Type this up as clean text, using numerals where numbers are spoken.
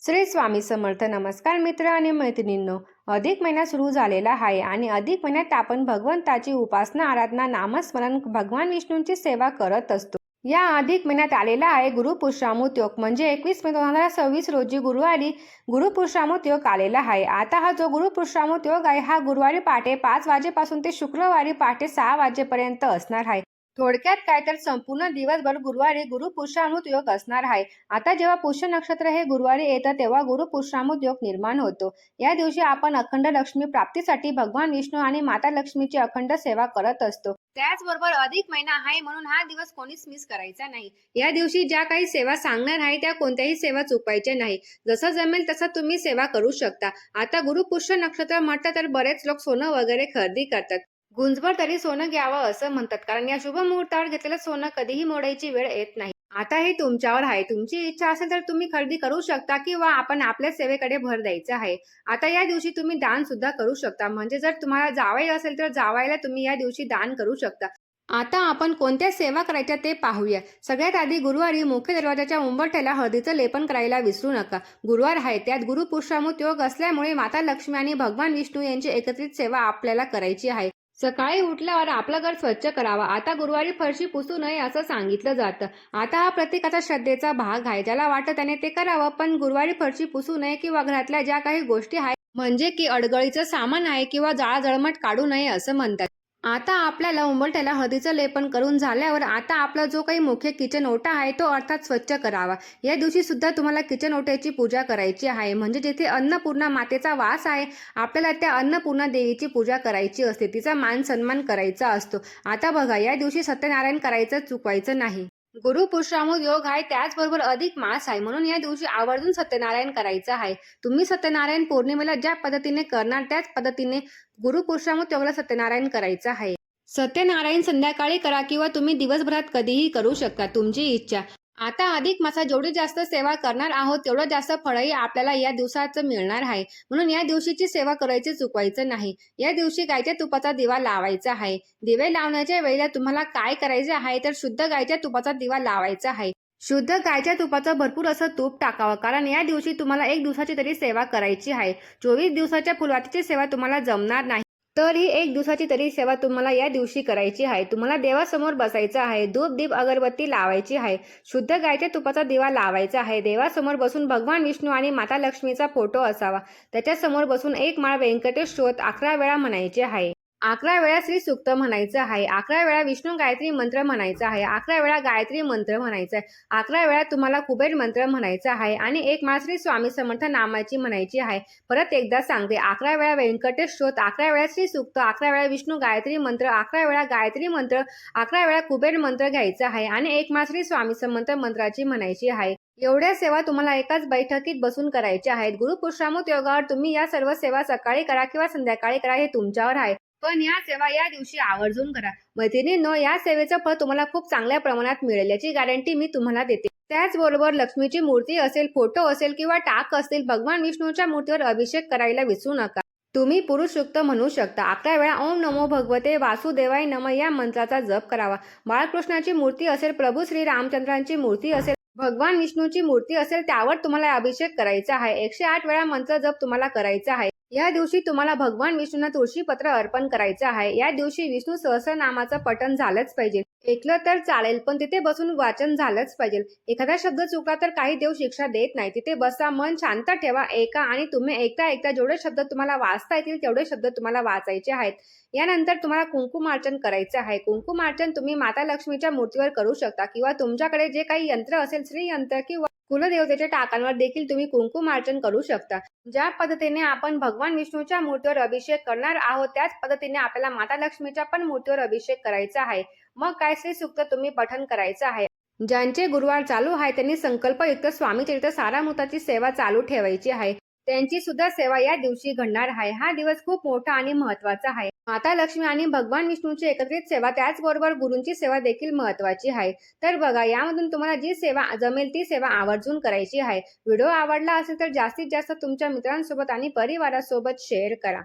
श्री स्वामी समर्थ. नमस्कार मित्र आणि मैत्रिणींनो. अधिक महिना सुरू झालेला आहे आणि अधिक महिन्यात आपण भगवंताची उपासना, आराधना, नामस्मरण, भगवान विष्णूंची सेवा करत असतो. या अधिक महिन्यात आलेला आहे गुरुपुष्यामृत योग, म्हणजे 21 मे 2026 रोजी गुरुवारी गुरुपुष्यामृत योग आलेला आहे. आता हा जो गुरुपुष्यामृत योग आहे हा गुरुवारी पहाटे 5 वाजेपासून ते शुक्रवारी पहाटे 6 वाजेपर्यंत असणार आहे. थोडक्यात काय तर संपूर्ण दिवसभर गुरुवारी गुरुपुष्यामृत योग असणार आहे. आता जेव्हा पुष्य नक्षत्र हे गुरुवारी येतं तेव्हा गुरुपुष्यामृत योग निर्माण होतो. या दिवशी आपण अखंड लक्ष्मी प्राप्तीसाठी भगवान विष्णू आणि माता लक्ष्मीची अखंड सेवा करत असतो. त्याचबरोबर अधिक महिना आहे म्हणून हा दिवस कोणीच मिस करायचा नाही. या दिवशी ज्या काही सेवा सांगणार आहे त्या कोणत्याही सेवा चुकवायच्या नाही. जसं जमेल तसं तुम्ही सेवा करू शकता. आता गुरुपुष्य नक्षत्र म्हटलं तर बरेच लोक सोनं वगैरे खरेदी करतात. गुंजभर तरी सोनं घ्यावं असं म्हणतात, कारण या शुभ मुहूर्तावर घेतलेलं सोनं कधीही मोडायची वेळ येत नाही. आता हे तुमच्यावर आहे. तुमची इच्छा असेल तर तुम्ही खरेदी करू शकता किंवा आपण आपल्या सेवेकडे भर द्यायचा आहे. आता या दिवशी तुम्ही दान सुद्धा करू शकता. म्हणजे जर तुम्हाला जावई असेल तर जावयाला तुम्ही या दिवशी दान करू शकता. आता आपण कोणत्या सेवा करायच्या ते पाहूया. सगळ्यात आधी गुरुवारी मुख्य दरवाजाच्या उंबरठ्याला हळदीचं लेपन करायला विसरू नका. गुरुवार आहे, त्यात गुरुपुष्यामृत योग असल्यामुळे माता लक्ष्मी आणि भगवान विष्णू यांची एकत्रित सेवा आपल्याला करायची आहे. सकाळी उठल्यावर आपलं घर स्वच्छ करावं. आता गुरुवारी फरशी पुसू नये असं सांगितलं जातं. आता हा प्रत्येकाचा श्रद्धेचा भाग आहे. ज्याला वाटतं त्याने ते करावं, पण गुरुवारी फरशी पुसू नये किंवा घरातल्या ज्या काही गोष्टी आहेत, म्हणजे की अडगळीचं सामान आहे किंवा जाळजळमट काढू नये असं म्हणतात. आता आपल्याला उंबरठ्याला हळदीचं लेपन करून झाल्यावर आता आपला जो काही मुख्य किचन ओटा आहे तो अर्थात स्वच्छ करावा. या दिवशी सुद्धा तुम्हाला किचन ओट्याची पूजा करायची आहे. म्हणजे जिथे अन्नपूर्णा मातेचा वास आहे, आपल्याला त्या अन्नपूर्णा देवीची पूजा करायची असते. तिचा मान सन्मान करायचा असतो. आता बघा, या दिवशी सत्यनारायण करायचं चुकवायचं नाही. गुरुपुष्यामृत योग आहे, त्याचबरोबर अधिक मास आहे, म्हणून या दिवशी आवर्जून सत्यनारायण करायचं आहे. तुम्ही सत्यनारायण पौर्णिमेला ज्या पद्धतीने करणार त्याच पद्धतीने गुरुपुष्यामृत योगाला सत्यनारायण करायचं आहे. सत्यनारायण संध्याकाळी करा किंवा तुम्ही दिवसभरात कधीही करू शकता, तुमची इच्छा. आता अधिक मासात जेवढी जास्त सेवा करणार आहोत तेवढं जास्त फळही आपल्याला या दिवसाचं मिळणार आहे. म्हणून या दिवशीची सेवा करायची चुकवायचं नाही. या दिवशी गायच्या तुपाचा दिवा लावायचा आहे. दिवे लावण्याच्या वेळेला तुम्हाला काय करायचे आहे तर शुद्ध गायच्या तुपाचा दिवा लावायचा आहे. शुद्ध गायच्या तुपाचं भरपूर असं तूप टाकावं, कारण या दिवशी तुम्हाला 1 दिवसाची तरी सेवा करायची आहे. 24 दिवसाच्या फुलवातीची सेवा तुम्हाला जमणार नाही. तर ही 1 दिवसाची तरी सेवा तुम्हाला या दिवशी करायची आहे. तुम्हाला देवासमोर बसायचं आहे. धूप दीप अगरबत्ती लावायची आहे. शुद्ध गायच्या तुपाचा दिवा लावायचा आहे. देवासमोर बसून भगवान विष्णू आणि माता लक्ष्मीचा फोटो असावा. त्याच्यासमोर बसून एक माळ व्यंकटेश स्तोत्र 11 वेळा म्हणायचे आहे. 11 वेळा श्री सूक्त म्हणायचं आहे. 11 वेळा विष्णू गायत्री मंत्र म्हणायचा आहे. 11 वेळा गायत्री मंत्र म्हणायचा आहे. 11 वेळा तुम्हाला कुबेर मंत्र म्हणायचा आहे आणि एक माळ श्री स्वामी समर्थ नामाची म्हणायची आहे. परत एकदा सांगते, 11 वेळा व्यंकटेश स्तोत्र, 11 वेळा श्री सूक्त, 11 वेळा विष्णू गायत्री मंत्र, 11 वेळा गायत्री मंत्र, 11 वेळा कुबेर मंत्र घ्यायचा आहे आणि एक माळ श्री स्वामी समर्थ मंत्राची म्हणायची आहे. एवढ्या सेवा तुम्हाला एकाच बैठकीत बसून करायच्या आहेत. गुरुपुष्यामृत योगावर तुम्ही या सर्व सेवा सकाळी करा किंवा संध्याकाळी करा, हे तुमच्यावर आहे. पण या सेवा या दिवशी आवर्जून करा. मैत्रिणींनो, या सेवेचं फळ तुम्हाला खूप चांगल्या प्रमाणात मिळेल याची गॅरंटी मी तुम्हाला देते. त्याचबरोबर लक्ष्मीची मूर्ती असेल, फोटो असेल किंवा टाक असतील, भगवान विष्णूच्या मूर्तीवर अभिषेक करायला विसरू नका. तुम्ही पुरुष सूक्त म्हणू शकता. 11 वेळा ओम नमो भगवते वासुदेवाय नमः या मंत्राचा जप करावा. बाळकृष्णाची मूर्ती असेल, प्रभू श्री रामचंद्रांची मूर्ती असेल, भगवान विष्णूची मूर्ती असेल, त्यावर तुम्हाला अभिषेक करायचा आहे. 108 वेळा मंत्र जप तुम्हाला करायचा आहे. या दिवशी तुम्हाला भगवान विष्णूंना तुळशीपत्र अर्पण करायचं आहे. या दिवशी विष्णू सहस्रनामाचं पठण झालंच पाहिजे. ऐकलं तर चालेल, पण तिथे बसून वाचन झालंच पाहिजे. एखादा शब्द चुकला तर काही देव शिक्षा देत नाही. तिथे बसा, मन शांत ठेवा, ऐका आणि तुम्ही ऐकता जेवढे शब्द तुम्हाला वाचता येतील तेवढे शब्द तुम्हाला वाचायचे आहेत. यानंतर तुम्हाला कुंकुमार्चन करायचं आहे. कुंकुमार्चन तुम्ही माता लक्ष्मीच्या मूर्तीवर करू शकता किंवा तुमच्याकडे जे काही यंत्र असेल, श्रीयंत्र किंवा कुलदेवतेच्या टाकांवर देखील तुम्ही कुंकुमार्चन करू शकता. ज्या पद्धतीने आपण भगवान विष्णूच्या मूर्तीवर अभिषेक करणार आहोत त्याच पद्धतीने आपल्याला माता लक्ष्मीच्या पण मूर्तीवर अभिषेक करायचा आहे. मग काय श्री सूक्त तुम्ही पठण करायचं आहे. ज्यांचे गुरुवार चालू आहे त्यांनी संकल्पयुक्त स्वामी चरित्र सारामृताची सेवा चालू ठेवायची आहे. त्यांची सुद्धा सेवा या दिवशी घडणार आहे. हा दिवस खूप मोठा आणि महत्वाचा आहे. माता लक्ष्मी आणि भगवान विष्णूची एकत्रित सेवा, त्याचबरोबर गुरूंची सेवा देखील महत्वाची आहे. तर बघा, यामधून तुम्हाला जी सेवा जमेल ती सेवा आवर्जून करायची आहे. व्हिडिओ आवडला असेल तर जास्तीत जास्त तुमच्या मित्रांसोबत आणि परिवारासोबत शेअर करा.